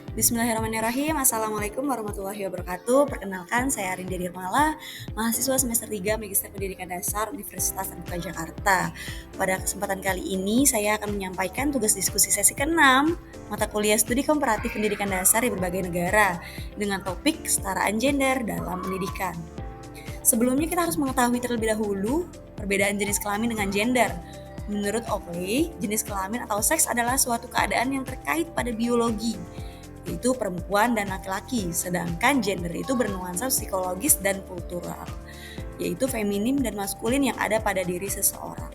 Bismillahirrahmanirrahim. Assalamualaikum warahmatullahi wabarakatuh. Perkenalkan, saya Arinda Dirmala, mahasiswa semester 3 Magister Pendidikan Dasar Universitas Terbuka Jakarta. Pada kesempatan kali ini, saya akan menyampaikan tugas diskusi sesi ke-6, mata kuliah studi komparatif pendidikan dasar di berbagai negara, dengan topik kesetaraan gender dalam pendidikan. Sebelumnya kita harus mengetahui terlebih dahulu perbedaan jenis kelamin dengan gender. Menurut Oakley, jenis kelamin atau seks adalah suatu keadaan yang terkait pada biologi, yaitu perempuan dan laki-laki, sedangkan gender itu bernuansa psikologis dan kultural, yaitu feminim dan maskulin yang ada pada diri seseorang.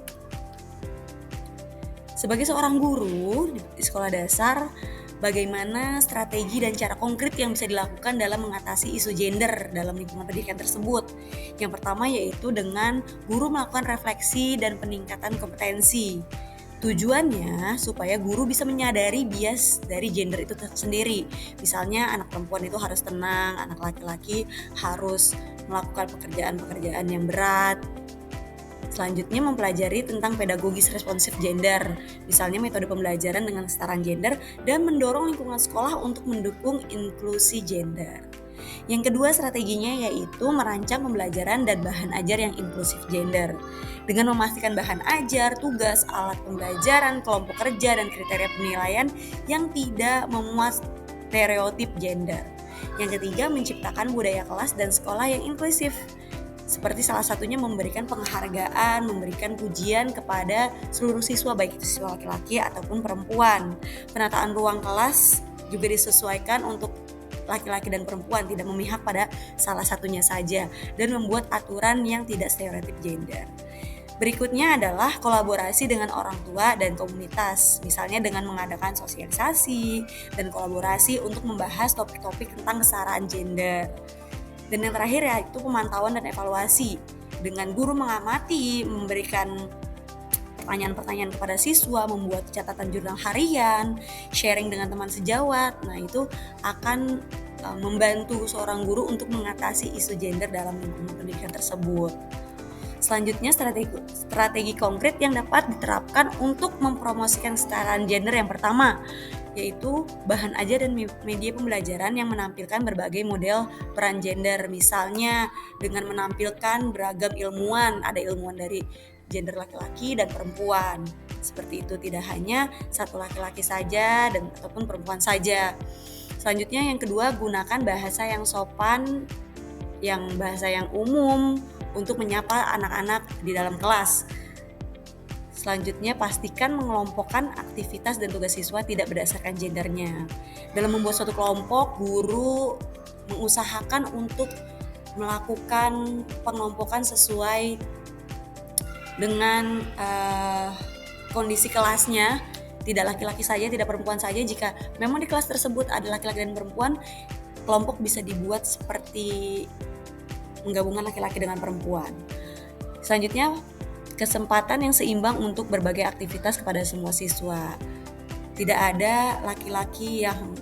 Sebagai seorang guru di sekolah dasar, bagaimana strategi dan cara konkret yang bisa dilakukan dalam mengatasi isu gender dalam lingkungan pendidikan tersebut? Yang pertama yaitu dengan guru melakukan refleksi dan peningkatan kompetensi. Tujuannya supaya guru bisa menyadari bias dari gender itu sendiri. Misalnya anak perempuan itu harus tenang, anak laki-laki harus melakukan pekerjaan-pekerjaan yang berat. Selanjutnya mempelajari tentang pedagogis responsif gender, misalnya metode pembelajaran dengan kesetaraan gender dan mendorong lingkungan sekolah untuk mendukung inklusi gender. Yang kedua strateginya yaitu merancang pembelajaran dan bahan ajar yang inklusif gender dengan memastikan bahan ajar, tugas, alat pembelajaran, kelompok kerja, dan kriteria penilaian yang tidak memuat stereotip gender. Yang ketiga menciptakan budaya kelas dan sekolah yang inklusif, seperti salah satunya memberikan penghargaan, memberikan pujian kepada seluruh siswa, baik itu siswa laki-laki ataupun perempuan. Penataan ruang kelas juga disesuaikan untuk laki-laki dan perempuan, tidak memihak pada salah satunya saja, dan membuat aturan yang tidak stereotip gender. Berikutnya adalah kolaborasi dengan orang tua dan komunitas, misalnya dengan mengadakan sosialisasi dan kolaborasi untuk membahas topik-topik tentang kesetaraan gender. Dan yang terakhir yaitu pemantauan dan evaluasi, dengan guru mengamati, memberikan pertanyaan-pertanyaan kepada siswa, membuat catatan jurnal harian, sharing dengan teman sejawat. Nah, itu akan membantu seorang guru untuk mengatasi isu gender dalam lingkungan pendidikan tersebut. Selanjutnya strategi konkret yang dapat diterapkan untuk mempromosikan kesetaraan gender yang pertama yaitu bahan ajar dan media pembelajaran yang menampilkan berbagai model peran gender, misalnya dengan menampilkan beragam ilmuwan, ada ilmuwan dari gender laki-laki dan perempuan. Seperti itu, tidak hanya satu laki-laki saja dan ataupun perempuan saja. Selanjutnya yang kedua, gunakan bahasa yang sopan, bahasa yang umum untuk menyapa anak-anak di dalam kelas. Selanjutnya, pastikan mengelompokkan aktivitas dan tugas siswa tidak berdasarkan gendernya. Dalam membuat suatu kelompok, guru mengusahakan untuk melakukan pengelompokan sesuai dengan kondisi kelasnya, tidak laki-laki saja, tidak perempuan saja. Jika memang di kelas tersebut ada laki-laki dan perempuan, kelompok bisa dibuat seperti menggabungkan laki-laki dengan perempuan. Selanjutnya, kesempatan yang seimbang untuk berbagai aktivitas kepada semua siswa. Tidak ada laki-laki yang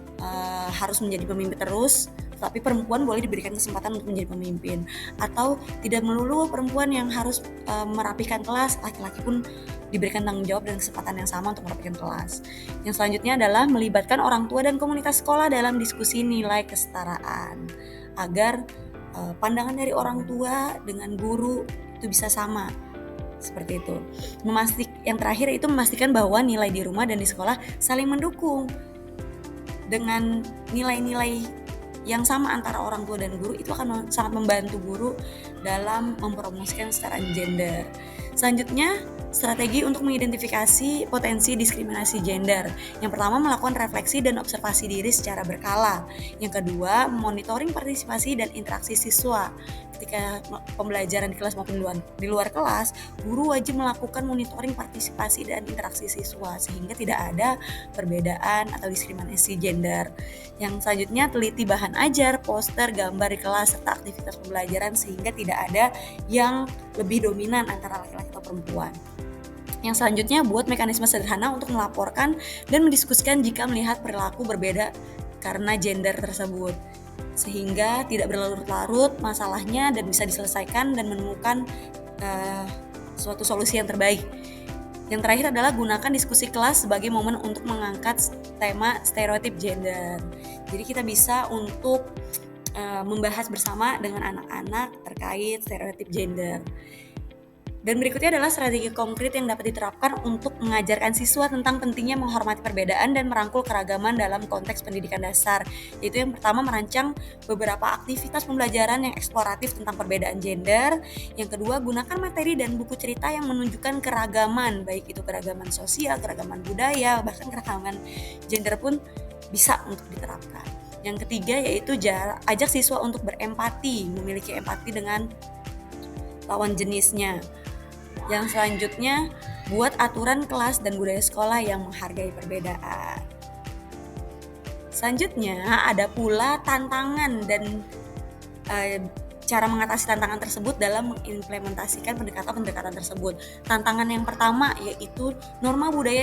harus menjadi pemimpin terus, tapi perempuan boleh diberikan kesempatan untuk menjadi pemimpin. Atau tidak melulu perempuan yang harus merapikan kelas, laki-laki pun diberikan tanggung jawab dan kesempatan yang sama untuk merapikan kelas. Yang selanjutnya adalah melibatkan orang tua dan komunitas sekolah dalam diskusi nilai kesetaraan, agar pandangan dari orang tua dengan guru itu bisa sama. Seperti itu. Yang terakhir itu memastikan bahwa nilai di rumah dan di sekolah saling mendukung. Dengan nilai-nilai yang sama antara orang tua dan guru, itu akan sangat membantu guru dalam mempromosikan kesetaraan gender. Selanjutnya, strategi untuk mengidentifikasi potensi diskriminasi gender. Yang pertama, melakukan refleksi dan observasi diri secara berkala. Yang kedua, monitoring partisipasi dan interaksi siswa. Ketika pembelajaran di kelas maupun di luar kelas, guru wajib melakukan monitoring partisipasi dan interaksi siswa sehingga tidak ada perbedaan atau diskriminasi gender. Yang selanjutnya, teliti bahan ajar, poster, gambar di kelas serta aktivitas pembelajaran sehingga tidak ada yang lebih dominan antara laki-laki atau perempuan. Yang selanjutnya, buat mekanisme sederhana untuk melaporkan dan mendiskusikan jika melihat perilaku berbeda karena gender tersebut, sehingga tidak berlarut-larut masalahnya dan bisa diselesaikan dan menemukan suatu solusi yang terbaik. Yang terakhir adalah gunakan diskusi kelas sebagai momen untuk mengangkat tema stereotip gender. Jadi kita bisa untuk membahas bersama dengan anak-anak terkait stereotip gender. Dan berikutnya adalah strategi konkret yang dapat diterapkan untuk mengajarkan siswa tentang pentingnya menghormati perbedaan dan merangkul keragaman dalam konteks pendidikan dasar. Yaitu yang pertama, merancang beberapa aktivitas pembelajaran yang eksploratif tentang perbedaan gender. Yang kedua, gunakan materi dan buku cerita yang menunjukkan keragaman, baik itu keragaman sosial, keragaman budaya, bahkan keragaman gender pun bisa untuk diterapkan. Yang ketiga yaitu ajak siswa untuk berempati, memiliki empati dengan lawan jenisnya. Yang selanjutnya, buat aturan kelas dan budaya sekolah yang menghargai perbedaan. Selanjutnya, ada pula tantangan dan cara mengatasi tantangan tersebut dalam mengimplementasikan pendekatan-pendekatan tersebut. Tantangan yang pertama yaitu norma budaya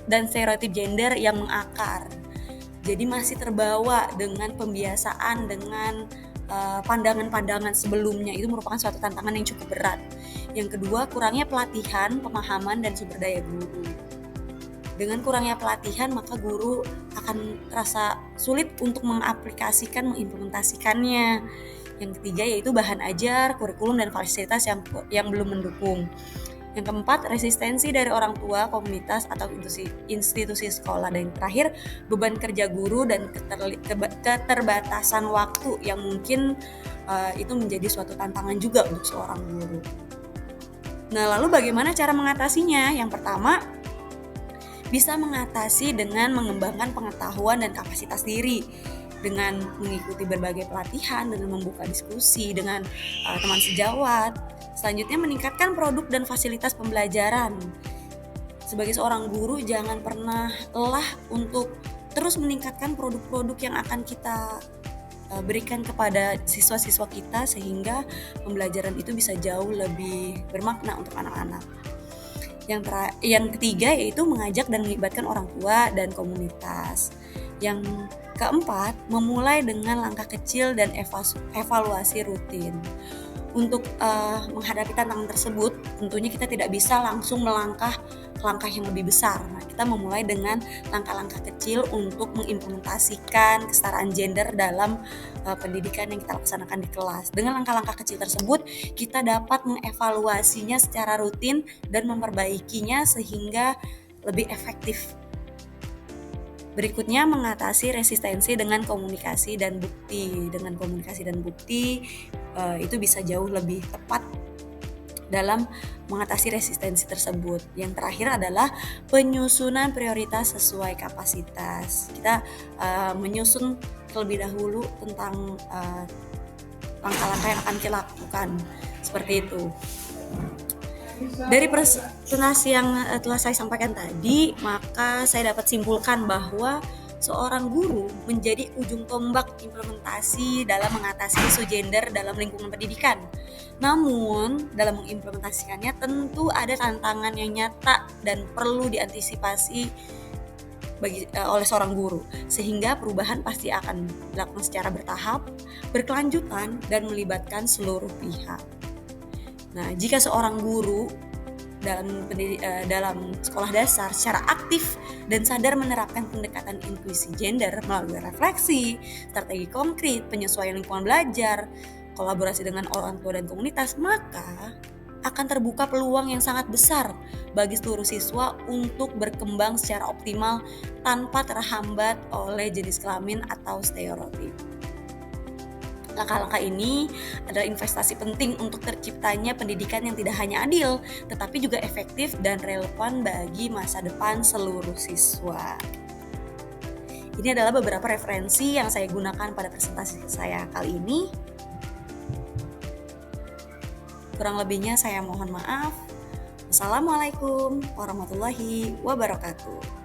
dan stereotip gender yang mengakar. Jadi masih terbawa dengan pembiasaan, dengan pandangan-pandangan sebelumnya. Itu merupakan suatu tantangan yang cukup berat. Yang kedua, kurangnya pelatihan, pemahaman, dan sumber daya guru. Dengan kurangnya pelatihan, maka guru akan terasa sulit untuk mengaplikasikan, mengimplementasikannya. Yang ketiga yaitu bahan ajar, kurikulum, dan fasilitas yang belum mendukung. Yang keempat, resistensi dari orang tua, komunitas, atau institusi sekolah. Dan yang terakhir, beban kerja guru dan keterbatasan waktu yang mungkin itu menjadi suatu tantangan juga untuk seorang guru. Nah, lalu bagaimana cara mengatasinya? Yang pertama, bisa mengatasi dengan mengembangkan pengetahuan dan kapasitas diri, dengan mengikuti berbagai pelatihan, dengan membuka diskusi dengan teman sejawat. Selanjutnya, meningkatkan produk dan fasilitas pembelajaran. Sebagai seorang guru, jangan pernah lelah untuk terus meningkatkan produk-produk yang akan kita berikan kepada siswa-siswa kita, sehingga pembelajaran itu bisa jauh lebih bermakna untuk anak-anak. Yang ketiga yaitu mengajak dan melibatkan orang tua dan komunitas. Yang keempat, memulai dengan langkah kecil dan evaluasi rutin. Untuk menghadapi tantangan tersebut, tentunya kita tidak bisa langsung melangkah ke langkah yang lebih besar. Nah, kita memulai dengan langkah-langkah kecil untuk mengimplementasikan kesetaraan gender dalam pendidikan yang kita laksanakan di kelas. Dengan langkah-langkah kecil tersebut, kita dapat mengevaluasinya secara rutin dan memperbaikinya sehingga lebih efektif. Berikutnya, mengatasi resistensi dengan komunikasi dan bukti. Dengan komunikasi dan bukti itu bisa jauh lebih tepat dalam mengatasi resistensi tersebut. Yang terakhir adalah penyusunan prioritas sesuai kapasitas. Kita menyusun terlebih dahulu tentang langkah-langkah yang akan kita lakukan. Seperti itu. Dari presentasi yang telah saya sampaikan tadi, maka saya dapat simpulkan bahwa seorang guru menjadi ujung tombak implementasi dalam mengatasi isu gender dalam lingkungan pendidikan. Namun, dalam mengimplementasikannya tentu ada tantangan yang nyata dan perlu diantisipasi oleh seorang guru, sehingga perubahan pasti akan dilakukan secara bertahap, berkelanjutan, dan melibatkan seluruh pihak. Nah, jika seorang guru dalam sekolah dasar secara aktif dan sadar menerapkan pendekatan inklusi gender melalui refleksi, strategi konkret, penyesuaian lingkungan belajar, kolaborasi dengan orang tua dan komunitas, maka akan terbuka peluang yang sangat besar bagi seluruh siswa untuk berkembang secara optimal tanpa terhambat oleh jenis kelamin atau stereotip. Langkah-langkah ini adalah investasi penting untuk terciptanya pendidikan yang tidak hanya adil, tetapi juga efektif dan relevan bagi masa depan seluruh siswa. Ini adalah beberapa referensi yang saya gunakan pada presentasi saya kali ini. Kurang lebihnya saya mohon maaf. Wassalamualaikum warahmatullahi wabarakatuh.